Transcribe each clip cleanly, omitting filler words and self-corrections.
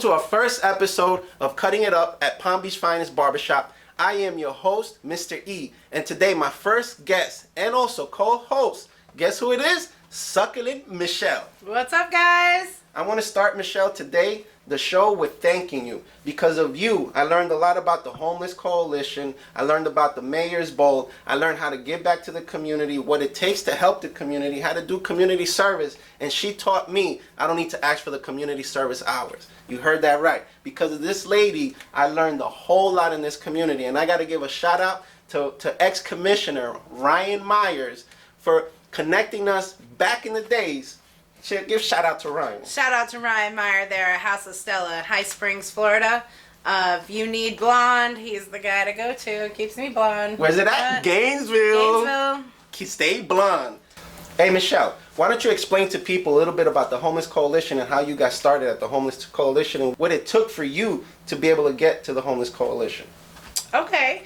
to our first episode of Cutting It Up at Palm Beach Finest Barbershop. I am your host, Mr. E, and today my first guest and also co-host, guess who it is? Succulent Michelle. What's up, guys? I want to start, Michelle, today the show with thanking you. Because of you, I learned a lot about the Homeless Coalition. I learned about the Mayor's Bowl. I learned how to give back to the community, what it takes to help the community, how to do community service. And she taught me I don't need to ask for the community service hours. You heard that right. Because of this lady, I learned a whole lot in this community. And I got to give a shout out to ex-commissioner Ryan Myers for connecting us back in the days. Give shout out to Ryan. Shout out to Ryan Meyer there at House of Stella, High Springs, Florida. If you need blonde, he's the guy to go to. Keeps me blonde. Where's it at? Gainesville. Stay blonde. Hey, Michelle, why don't you explain to people a little bit about the Homeless Coalition and how you got started at the Homeless Coalition and what it took for you to be able to get to the Homeless Coalition? Okay.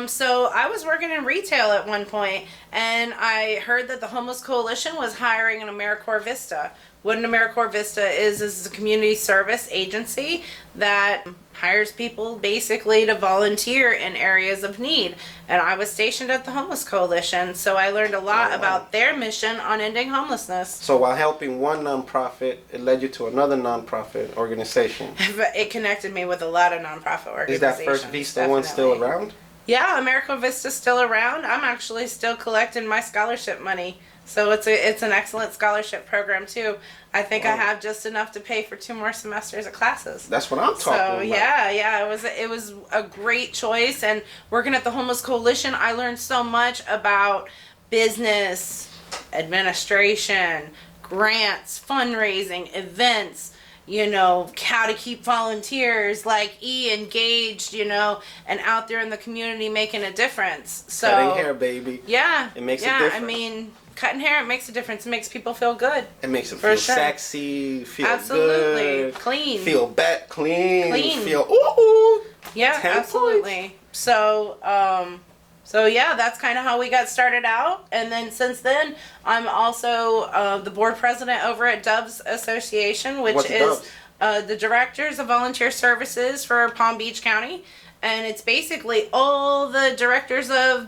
So I was working in retail at one point, and I heard that the Homeless Coalition was hiring an AmeriCorps Vista. What an AmeriCorps Vista is a community service agency that hires people basically to volunteer in areas of need. And I was stationed at the Homeless Coalition, so I learned a lot about their mission on ending homelessness. So while helping one nonprofit, it led you to another nonprofit organization. It connected me with a lot of nonprofit organizations. Is that first Vista one still around? Yeah, AmeriCorps Vista's still around. I'm actually still collecting my scholarship money. So it's an excellent scholarship program too. I think I have just enough to pay for 2 more semesters of classes. That's what I'm talking about. Yeah, it was a great choice. And working at the Homeless Coalition, I learned so much about business, administration, grants, fundraising, events, how to keep volunteers like E engaged, and out there in the community making a difference. So cutting hair, baby. Yeah. It makes a difference. I mean, cutting hair, it makes a difference. It makes people feel good. It makes them feel sexy, feel absolutely good. Clean. Feel clean. Feel ooh. Yeah, absolutely. So yeah, that's kind of how we got started out. And then since then, I'm also the board president over at Doves Association, which is the directors of volunteer services for Palm Beach County. And it's basically all the directors of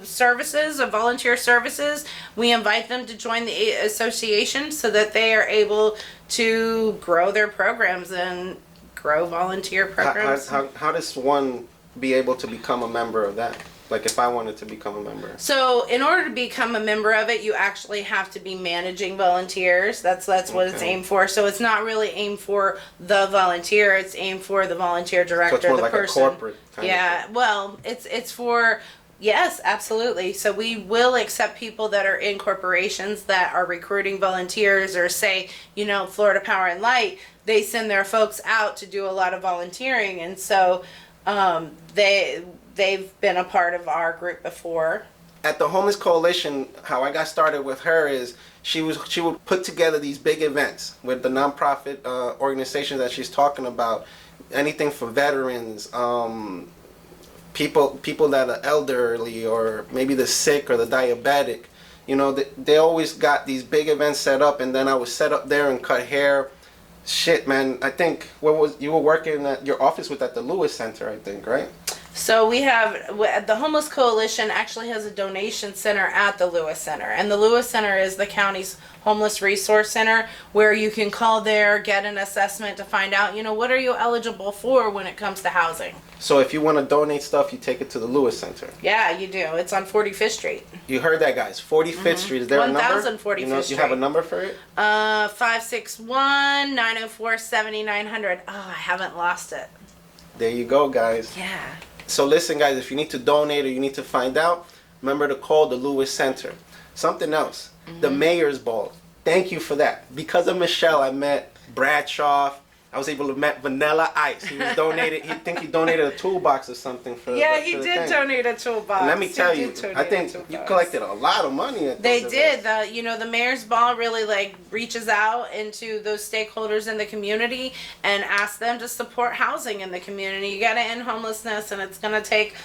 services, of volunteer services. We invite them to join the association so that they are able to grow their programs and grow volunteer programs. How does one be able to become a member of that? Like if I wanted to become a member. So in order to become a member of it, you actually have to be managing volunteers. That's what it's aimed for. So it's not really aimed for the volunteer. It's aimed for the volunteer director, so it's more the like person. A corporate kind of thing. Well, it's for. Yes, absolutely. So we will accept people that are in corporations that are recruiting volunteers, or say, Florida Power and Light, they send their folks out to do a lot of volunteering, and so they've been a part of our group before. At the Homeless Coalition, how I got started with her is she would put together these big events with the nonprofit organizations that she's talking about, anything for veterans, people that are elderly, or maybe the sick or the diabetic. They always got these big events set up, and then I would set up there and cut hair. Shit, man, I think you were working at your office at the Lewis Center, I think, right? So we have, the Homeless Coalition actually has a donation center at the Lewis Center. And the Lewis Center is the county's homeless resource center, where you can call there, get an assessment to find out, what are you eligible for when it comes to housing. So if you want to donate stuff, you take it to the Lewis Center. Yeah, you do. It's on 45th Street. You heard that, guys. 45th Street. Is there a number? 1045th Street. You have a number for it? 561-904-7900. Oh, I haven't lost it. There you go, guys. Yeah. So listen, guys, if you need to donate or you need to find out, remember to call the Lewis Center. Something else, the Mayor's Ball. Thank you for that. Because of Michelle, I met Bradshaw. I was able to meet Vanilla Ice. He donated a toolbox or something for. Yeah, he did donate a toolbox. And let me tell you, I think you collected a lot of money. They did. The Mayor's Ball really reaches out into those stakeholders in the community and asks them to support housing in the community. You got to end homelessness, and it's going to take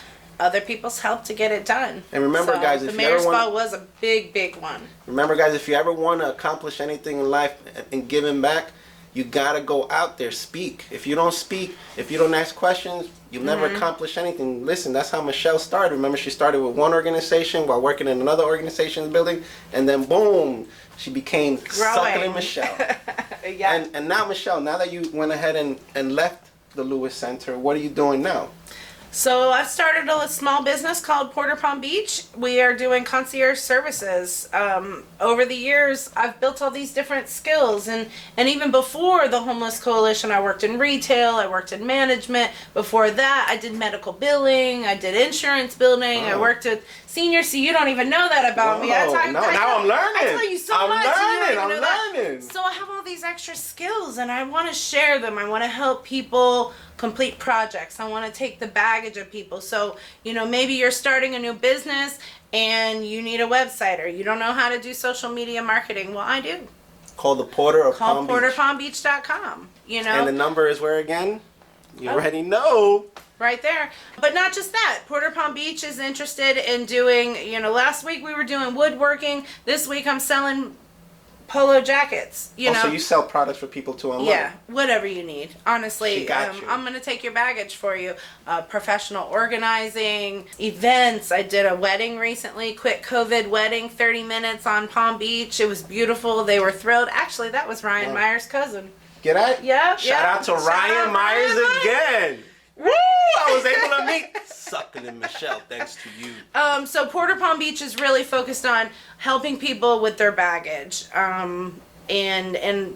other people's help to get it done. And remember, guys, the Mayor's Ball was a big one. Remember, guys, if you ever want to accomplish anything in life and giving back, You gotta go out there, speak. If you don't speak, if you don't ask questions, you'll never accomplish anything. Listen, that's how Michelle started. Remember, she started with one organization while working in another organization's building, and then boom, she became Succulent Michelle. Yeah. And now, Michelle, now that you went ahead and left the Lewis Center, what are you doing now? So I've started a small business called Porter Palm Beach. We are doing concierge services. Over the years, I've built all these different skills, and even before the Homeless Coalition, I worked in retail, I worked in management. Before that, I did medical billing, I did insurance billing, I worked at seniors. So you don't even know that about me. Now I'm learning. I tell you so much. I'm learning. So I have all these extra skills, and I want to share them. I want to help people complete projects. I want to take the baggage of people. So, maybe you're starting a new business and you need a website, or you don't know how to do social media marketing. Well, I do. Call the Porter of Call Palm Beach. porterpalmbeach.com, And the number is where again? You already know. Right there. But not just that. Porter Palm Beach is interested in doing, last week we were doing woodworking. This week I'm selling polo jackets, So you sell products for people to unload? Yeah, whatever you need. Honestly, got you. I'm going to take your baggage for you. Professional organizing, events. I did a wedding recently, quick COVID wedding, 30 minutes on Palm Beach. It was beautiful. They were thrilled. Actually, that was Ryan Myers' cousin. Get at? Yeah. Shout out to Ryan Myers again. Woo! I was able to meet Succulent Michelle thanks to you. So Porter Palm Beach is really focused on helping people with their baggage. And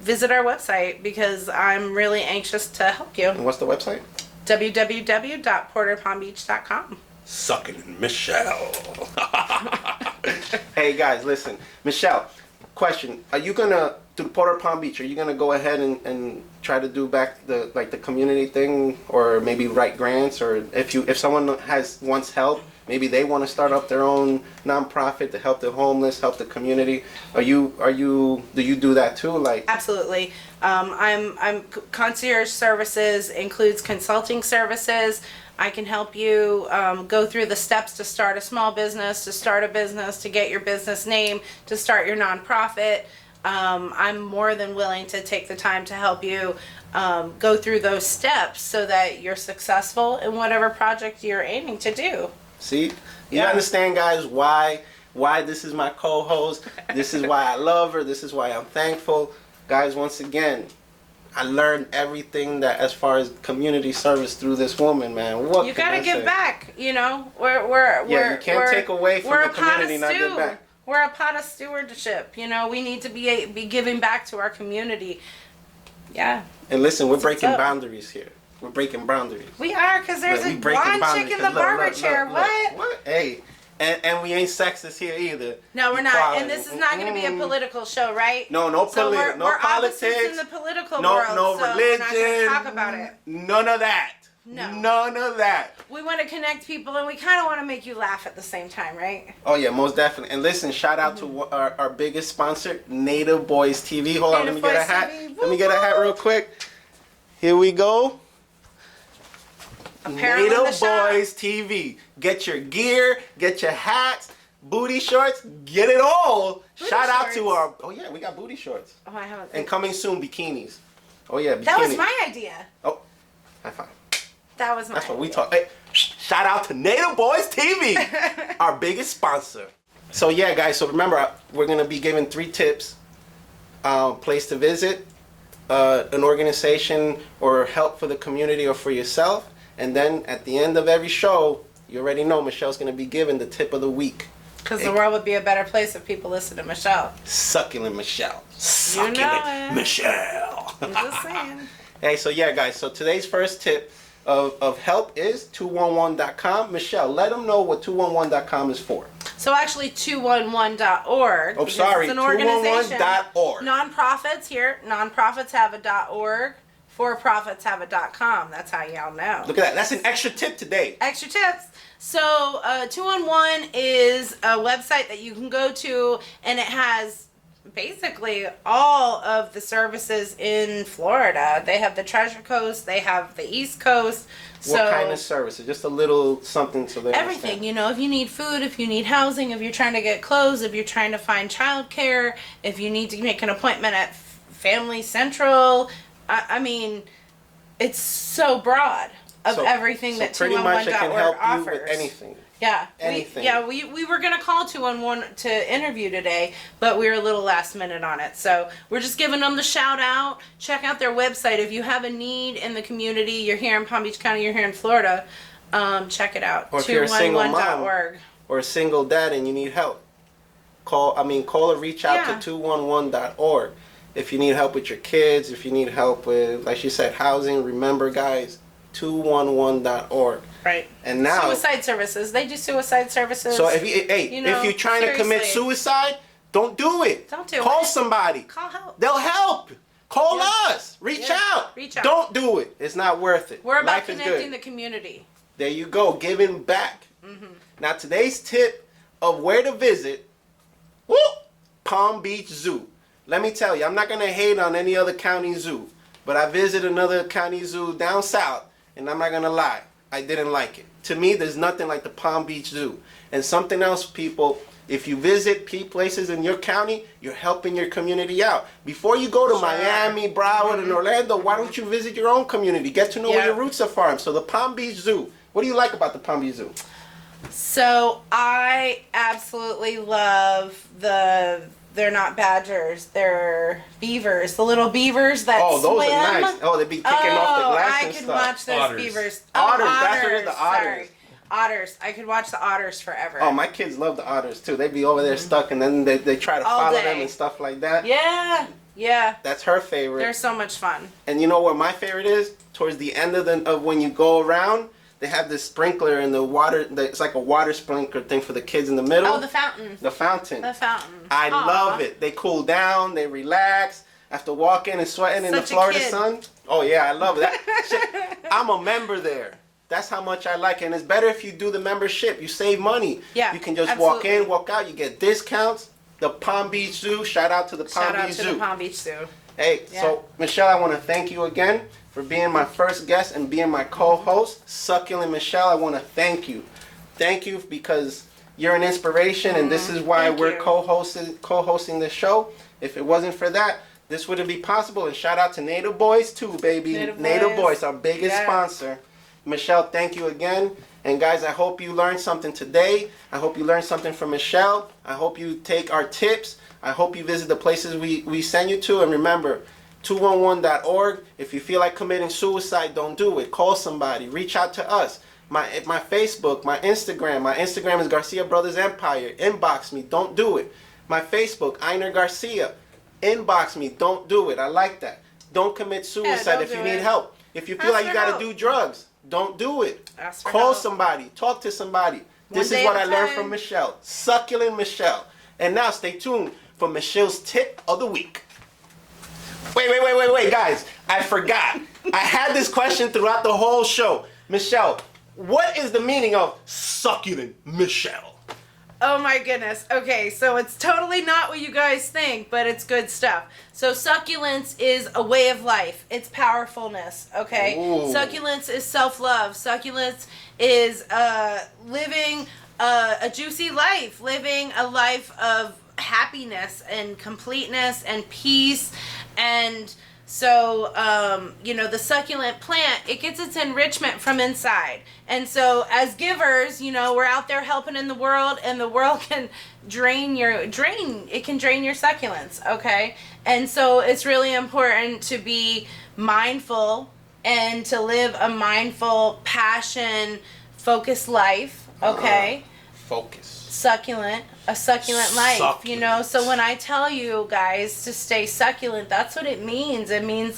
visit our website because I'm really anxious to help you. And what's the website? www.porterpalmbeach.com. Succulent Michelle. Hey guys, listen. Michelle, question. Are you gonna do Porter Palm Beach? Are you gonna go ahead and try to do back the community thing, or maybe write grants, or if someone wants help, maybe they want to start up their own nonprofit to help the homeless, help the community. Do you do that too? Absolutely. I'm concierge services includes consulting services. I can help you go through the steps to start a small business, to start a business, to get your business name, to start your nonprofit. I'm more than willing to take the time to help you go through those steps so that you're successful in whatever project you're aiming to do. See? You understand, guys, why this is my co-host. This is why I love her. This is why I'm thankful. Guys, once again, I learned everything that as far as community service through this woman, man. What you gotta give back, you can't take away from the community, not give back. We're a pot of stewardship, we need to be giving back to our community. Yeah. And listen, we're breaking boundaries here. We're breaking boundaries. We are, because there's a blonde chick in the barber chair. What? Hey, and we ain't sexist here either. No, we're not. And this is not going to be a political show, right? No politics. We're opposites in the political world. No so religion. We're not going to talk about it. None of that. No. None of that. We want to connect people, and we kind of want to make you laugh at the same time, right? Oh, yeah, most definitely. And listen, shout out to our biggest sponsor, Native Boys TV. Hold on, let me get a hat. Let me get a hat real quick. Here we go. Native Boys TV. Get your gear, get your hats, booty shorts, get it all. Shout out to our... Oh, yeah, we got booty shorts. Oh, I haven't... And coming soon, bikinis. Oh, yeah, bikinis. That was my idea. Oh, high five. That was my That's what we idea. talk. Hey, shout out to Native Boys TV, our biggest sponsor. So yeah, guys. So remember, we're gonna be giving 3 tips: place to visit, an organization, or help for the community or for yourself. And then at the end of every show, you already know Michelle's gonna be giving the tip of the week. Because the world would be a better place if people listen to Michelle. Succulent Michelle. Succulent Michelle. I'm just saying. Hey, so yeah, guys. So today's first tip of help is 211.com. Michelle, let them know what 211.com is for. So actually 211.org. Oh, sorry, 211.org. Nonprofits here. Nonprofits have a .org. For-profits have a .com. That's how y'all know. Look at that. That's an extra tip today. Extra tips. So 211 is a website that you can go to, and it has basically all of the services in Florida. They have the Treasure Coast, they have the East Coast. What kind of services? Just a little something so they everything, understand. If you need food, if you need housing, if you're trying to get clothes, if you're trying to find childcare, if you need to make an appointment at Family Central, I mean, it's so broad of everything that 211.org offers. You with anything. Yeah. Anything. We were going to call 211 to interview today, but we were a little last minute on it. So we're just giving them the shout out. Check out their website. If you have a need in the community, you're here in Palm Beach County, you're here in Florida, check it out. Or if you're a single mom or a single dad and you need help, call or reach out to 211.org. If you need help with your kids, if you need help with, like she said, housing, remember guys, 211.org. Right. And now suicide services. They do suicide services. So if you're trying to commit suicide, don't do it. Don't do it. Call somebody. Call help. They'll help. Call us. Reach out. Don't do it. It's not worth it. We're about connecting the community. There you go. Giving back. Mm-hmm. Now today's tip of where to visit. Palm Beach Zoo. Let me tell you, I'm not gonna hate on any other county zoo, but I visited another county zoo down south, and I'm not gonna lie. I didn't like it. To me, there's nothing like the Palm Beach Zoo. And something else, people, if you visit places in your county, you're helping your community out. Before you go to Miami, Broward, and Orlando, why don't you visit your own community? Get to know where your roots are from. So the Palm Beach Zoo, what do you like about the Palm Beach Zoo? So I absolutely love they're not badgers, they're beavers. The little beavers that swim. Oh, those are nice. Oh, they'd be kicking off the glass and stuff. I could watch those beavers. Otters, that's what it is, the otters. Sorry. Otters. I could watch the otters forever. Oh, my kids love the otters too. They'd be over there stuck and then they try to follow them and stuff like that. Yeah. That's her favorite. They're so much fun. And you know what my favorite is? Towards the end of when you go around, they have this sprinkler in the water. It's like a water sprinkler thing for the kids in the middle. Oh, the fountain. The fountain. The fountain. I love it. They cool down. They relax after walking and sweating in the Florida sun. Oh, yeah, I love that. I'm a member there. That's how much I like it. And it's better if you do the membership. You save money. Yeah, you can just walk in, walk out. You get discounts. The Palm Beach Zoo. Shout out to the Palm Beach Zoo. Shout out to the Palm Beach Zoo. Hey, so Michelle, I want to thank you again for being my first guest and being my co-host. Succulent Michelle, I want to thank you. Thank you because you're an inspiration, and this is why we're co-hosting the show. If it wasn't for that, this wouldn't be possible. And shout out to Native Boys too, baby. Native Boys, our biggest sponsor. Michelle, thank you again. And guys, I hope you learned something today. I hope you learned something from Michelle. I hope you take our tips. I hope you visit the places we send you to. And remember, 211.org. If you feel like committing suicide, don't do it. Call somebody. Reach out to us. My Facebook, my Instagram. My Instagram is Garcia Brothers Empire. Inbox me. Don't do it. My Facebook, Einer Garcia. Inbox me. Don't do it. I like that. Don't commit suicide if you need help. If you feel like you got to do drugs, don't do it. Call somebody. Talk to somebody. This is what I learned from Michelle. Succulent Michelle. And now stay tuned for Michelle's tip of the week. Wait, guys. I forgot. I had this question throughout the whole show. Michelle, what is the meaning of Succulent Michelle? Oh my goodness. Okay, so it's totally not what you guys think, but it's good stuff. So succulence is a way of life. It's powerfulness, okay? Ooh. Succulence is self-love. Succulence is living a juicy life, living a life of happiness and completeness and peace. And so, the succulent plant, it gets its enrichment from inside. And so as givers, we're out there helping in the world, and the world can drain your succulents, okay? And so it's really important to be mindful and to live a mindful, passion-focused life, okay? Focus. A succulent life, so when I tell you guys to stay succulent, that's what it means. It means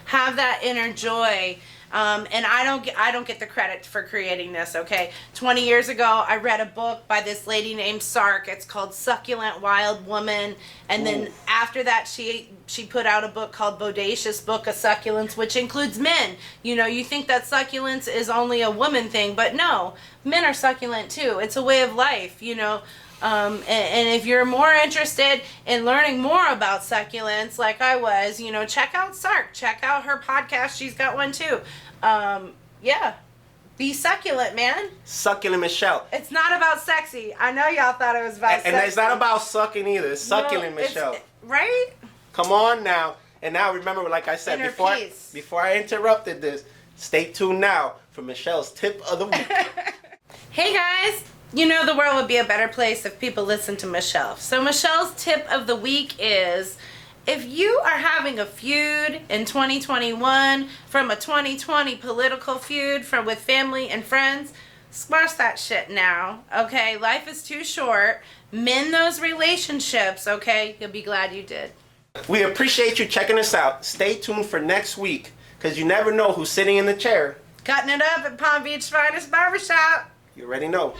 have that inner joy. And I don't get the credit for creating this, okay? 20 years ago, I read a book by this lady named Sark. It's called Succulent Wild Woman. And then after that, she put out a book called Bodacious Book of Succulents, which includes men. You think that succulence is only a woman thing, but no, men are succulent too. It's a way of life, and if you're more interested in learning more about succulents like I was, check out Sark. Check out her podcast. She's got one too. Be succulent, man. Succulent Michelle. It's not about sexy. I know y'all thought it was about sexy. And it's not about sucking either. It's succulent Michelle. Right? Come on now. And now remember, like I said Inner before, peace. before I interrupted this, stay tuned now for Michelle's tip of the week. Hey guys, you know the world would be a better place if people listened to Michelle. So Michelle's tip of the week is, if you are having a feud in 2021 from a 2020 political feud with family and friends, squash that shit now, okay? Life is too short. Mend those relationships, okay? You'll be glad you did. We appreciate you checking us out. Stay tuned for next week, because you never know who's sitting in the chair. Cutting it up at Palm Beach Finest Barbershop. You already know.